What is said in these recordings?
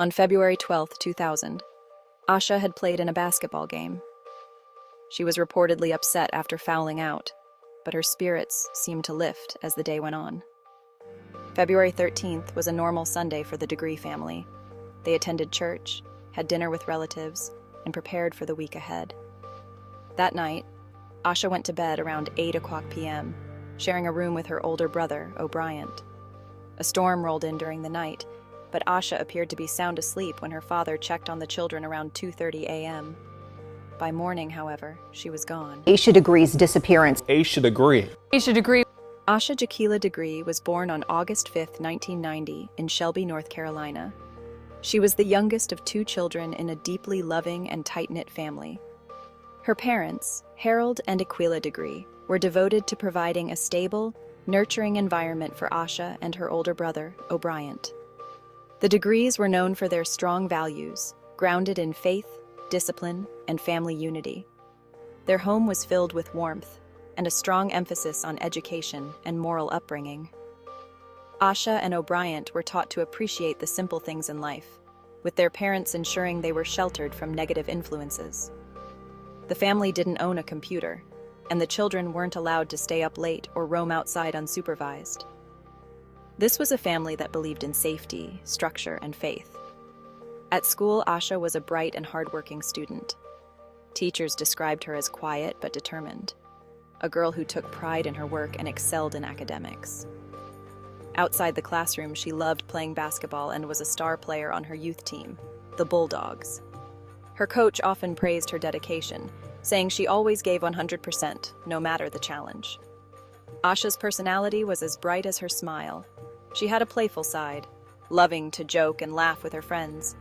On February 12, 2000, Asha had played in a basketball game. She was reportedly upset after fouling out, but her spirits seemed to lift as the day went on. February 13th was a normal Sunday for the Degree family. They attended church, had dinner with relatives, and prepared for the week ahead. That night, Asha went to bed around 8 p.m., sharing a room with her older brother, O'Brien. A storm rolled in during the night, but Asha appeared to be sound asleep when her father checked on the children around 2:30 a.m. By morning, however, she was gone. Asha Degree's disappearance. Asha Degree. Asha Degree. Asha Jaquilla Degree was born on August 5, 1990, in Shelby, North Carolina. She was the youngest of 2 children in a deeply loving and tight-knit family. Her parents, Harold and Aquila Degree, were devoted to providing a stable, nurturing environment for Asha and her older brother, O'Brien. The Degrees were known for their strong values, grounded in faith, discipline, and family unity. Their home was filled with warmth and a strong emphasis on education and moral upbringing. Asha and O'Brien were taught to appreciate the simple things in life, with their parents ensuring they were sheltered from negative influences. The family didn't own a computer, and the children weren't allowed to stay up late or roam outside unsupervised. This was a family that believed in safety, structure, and faith. At school, Asha was a bright and hardworking student. Teachers described her as quiet but determined, a girl who took pride in her work and excelled in academics. Outside the classroom, she loved playing basketball and was a star player on her youth team, the Bulldogs. Her coach often praised her dedication, saying she always gave 100%, no matter the challenge. Asha's personality was as bright as her smile. She had a playful side, loving to joke and laugh with her friends,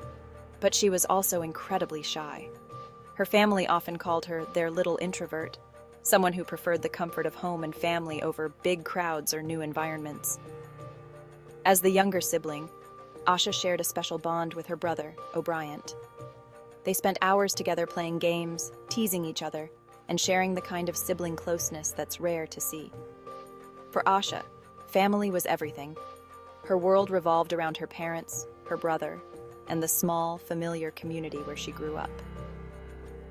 but she was also incredibly shy. Her family often called her their little introvert, someone who preferred the comfort of home and family over big crowds or new environments. As the younger sibling, Asha shared a special bond with her brother, O'Brien. They spent hours together playing games, teasing each other, and sharing the kind of sibling closeness that's rare to see. For Asha, family was everything. Her world revolved around her parents, her brother, and the small, familiar community where she grew up.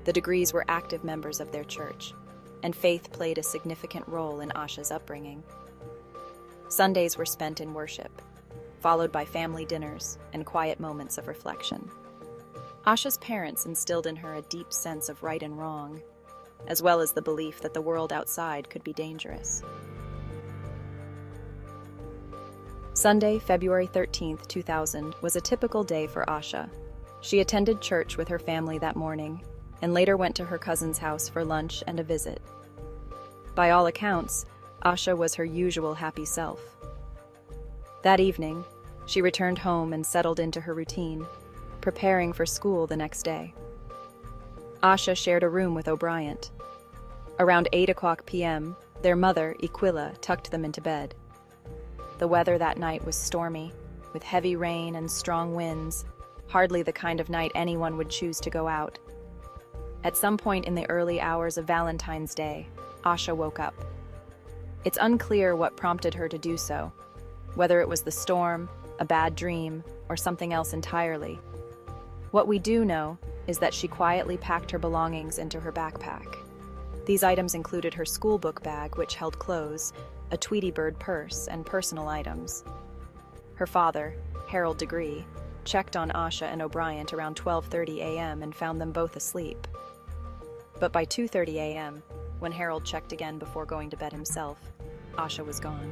The Degrees were active members of their church, and faith played a significant role in Asha's upbringing. Sundays were spent in worship, followed by family dinners and quiet moments of reflection. Asha's parents instilled in her a deep sense of right and wrong, as well as the belief that the world outside could be dangerous. Sunday, February 13, 2000, was a typical day for Asha. She attended church with her family that morning, and later went to her cousin's house for lunch and a visit. By all accounts, Asha was her usual happy self. That evening, she returned home and settled into her routine, preparing for school the next day. Asha shared a room with O'Brien. Around 8 p.m., their mother, Aquila, tucked them into bed. The weather that night was stormy, with heavy rain and strong winds, hardly the kind of night anyone would choose to go out. At some point in the early hours of Valentine's Day, Asha woke up. It's unclear what prompted her to do so, whether it was the storm, a bad dream, or something else entirely. What we do know is that she quietly packed her belongings into her backpack. These items included her school book bag, which held clothes, a Tweety Bird purse, and personal items. Her father, Harold Degree, checked on Asha and O'Brien around 12:30 a.m. and found them both asleep. But by 2:30 a.m., when Harold checked again before going to bed himself, Asha was gone.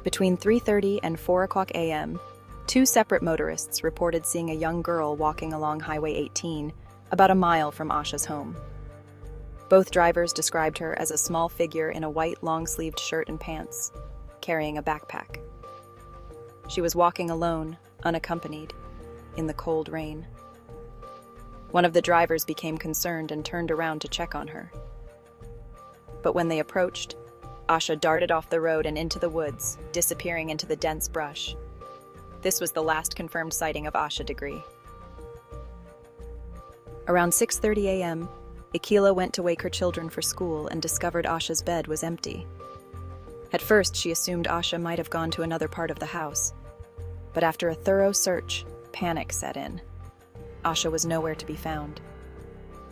Between 3:30 and 4 a.m., 2 separate motorists reported seeing a young girl walking along Highway 18, about a mile from Asha's home. Both drivers described her as a small figure in a white long-sleeved shirt and pants, carrying a backpack. She was walking alone, unaccompanied, in the cold rain. One of the drivers became concerned and turned around to check on her. But when they approached, Asha darted off the road and into the woods, disappearing into the dense brush. This was the last confirmed sighting of Asha Degree. Around 6:30 a.m., Aquila went to wake her children for school and discovered Asha's bed was empty. At first, she assumed Asha might have gone to another part of the house. But after a thorough search, panic set in. Asha was nowhere to be found.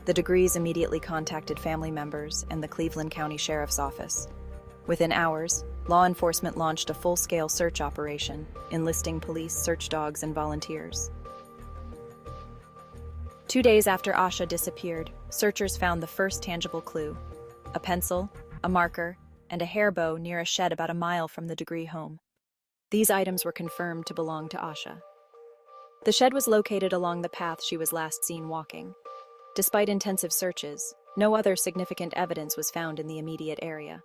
The Degrees immediately contacted family members and the Cleveland County Sheriff's Office. Within hours, law enforcement launched a full-scale search operation, enlisting police, search dogs, and volunteers. 2 days after Asha disappeared, searchers found the first tangible clue: a pencil, a marker, and a hair bow near a shed about a mile from the Degree home. These items were confirmed to belong to Asha. The shed was located along the path she was last seen walking. Despite intensive searches, no other significant evidence was found in the immediate area.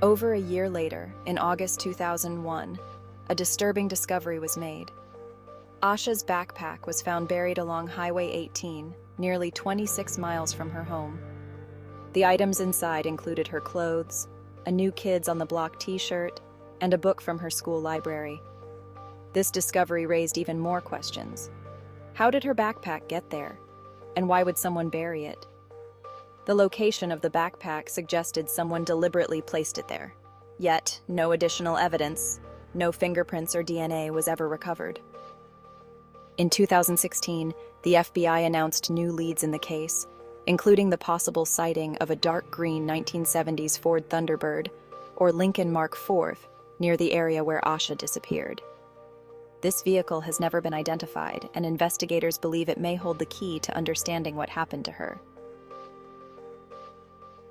Over a year later, in August 2001, a disturbing discovery was made. Asha's backpack was found buried along Highway 18, nearly 26 miles from her home. The items inside included her clothes, a New Kids on the Block t-shirt, and a book from her school library. This discovery raised even more questions. How did her backpack get there? And why would someone bury it? The location of the backpack suggested someone deliberately placed it there. Yet, no additional evidence, no fingerprints or DNA was ever recovered. In 2016, the FBI announced new leads in the case, including the possible sighting of a dark green 1970s Ford Thunderbird, or Lincoln Mark IV, near the area where Asha disappeared. This vehicle has never been identified, and investigators believe it may hold the key to understanding what happened to her.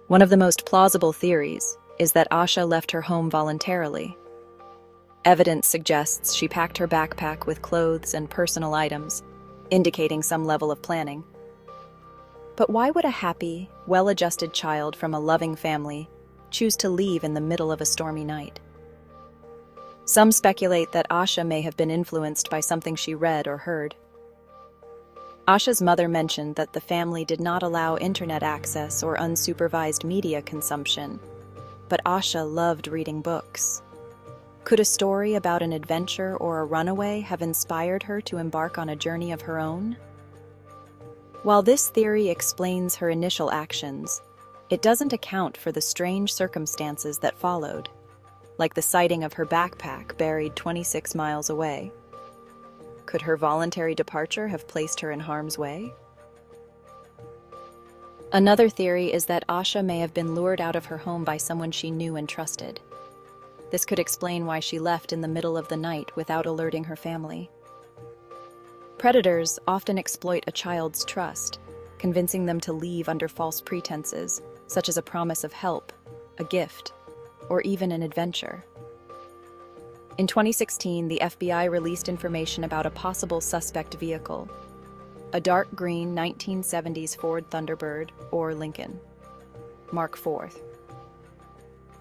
One of the most plausible theories is that Asha left her home voluntarily. Evidence suggests she packed her backpack with clothes and personal items, indicating some level of planning. But why would a happy, well-adjusted child from a loving family choose to leave in the middle of a stormy night? Some speculate that Asha may have been influenced by something she read or heard. Asha's mother mentioned that the family did not allow internet access or unsupervised media consumption, but Asha loved reading books. Could a story about an adventure or a runaway have inspired her to embark on a journey of her own? While this theory explains her initial actions, it doesn't account for the strange circumstances that followed, like the sighting of her backpack buried 26 miles away. Could her voluntary departure have placed her in harm's way? Another theory is that Asha may have been lured out of her home by someone she knew and trusted. This could explain why she left in the middle of the night without alerting her family. Predators often exploit a child's trust, convincing them to leave under false pretenses, such as a promise of help, a gift, or even an adventure. In 2016, the FBI released information about a possible suspect vehicle, a dark green 1970s Ford Thunderbird, or Lincoln Mark IV.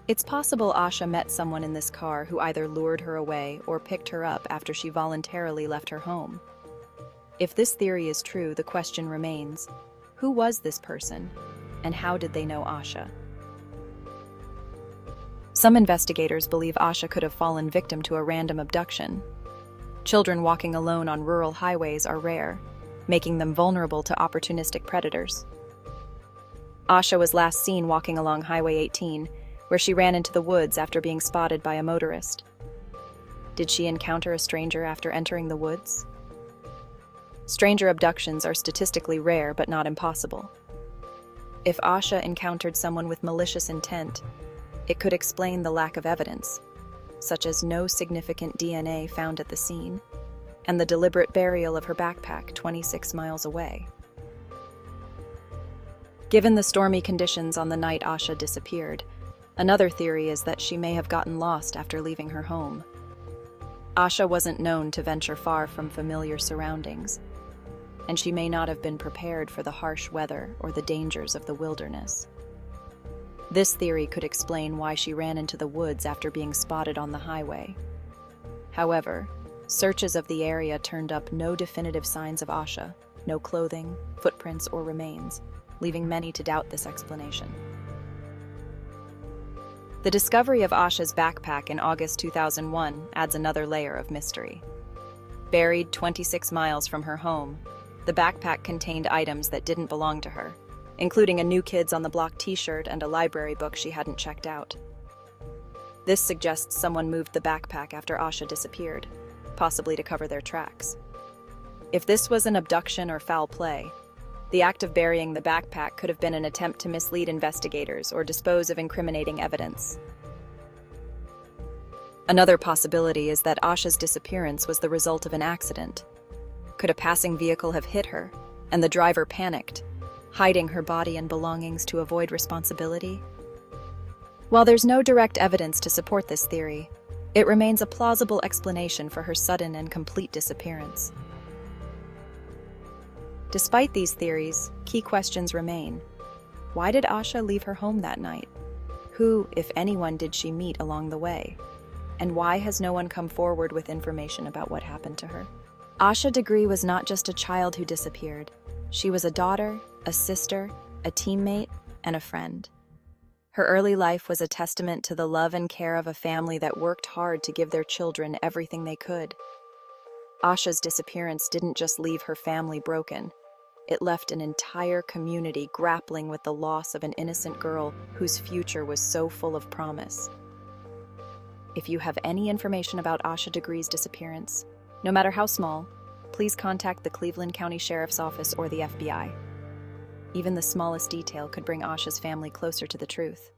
It's possible Asha met someone in this car who either lured her away or picked her up after she voluntarily left her home. If this theory is true, the question remains, who was this person, and how did they know Asha? Some investigators believe Asha could have fallen victim to a random abduction. Children walking alone on rural highways are rare, making them vulnerable to opportunistic predators. Asha was last seen walking along Highway 18, where she ran into the woods after being spotted by a motorist. Did she encounter a stranger after entering the woods? Stranger abductions are statistically rare but not impossible. If Asha encountered someone with malicious intent, it could explain the lack of evidence, such as no significant DNA found at the scene, and the deliberate burial of her backpack 26 miles away. Given the stormy conditions on the night Asha disappeared, another theory is that she may have gotten lost after leaving her home. Asha wasn't known to venture far from familiar surroundings, and she may not have been prepared for the harsh weather or the dangers of the wilderness. This theory could explain why she ran into the woods after being spotted on the highway. However, searches of the area turned up no definitive signs of Asha, no clothing, footprints, or remains, leaving many to doubt this explanation. The discovery of Asha's backpack in August 2001 adds another layer of mystery. Buried 26 miles from her home, the backpack contained items that didn't belong to her, including a New Kids on the Block t-shirt and a library book she hadn't checked out. This suggests someone moved the backpack after Asha disappeared. possibly to cover their tracks. If this was an abduction or foul play, the act of burying the backpack could have been an attempt to mislead investigators or dispose of incriminating evidence. Another possibility is that Asha's disappearance was the result of an accident. Could a passing vehicle have hit her, and the driver panicked, hiding her body and belongings to avoid responsibility? While there's no direct evidence to support this theory, it remains a plausible explanation for her sudden and complete disappearance. Despite these theories, key questions remain. Why did Asha leave her home that night? Who, if anyone, did she meet along the way? And why has no one come forward with information about what happened to her? Asha Degree was not just a child who disappeared. She was a daughter, a sister, a teammate, and a friend. Her early life was a testament to the love and care of a family that worked hard to give their children everything they could. Asha's disappearance didn't just leave her family broken. It left an entire community grappling with the loss of an innocent girl whose future was so full of promise. If you have any information about Asha Degree's disappearance, no matter how small, please contact the Cleveland County Sheriff's Office or the FBI. Even the smallest detail could bring Asha's family closer to the truth.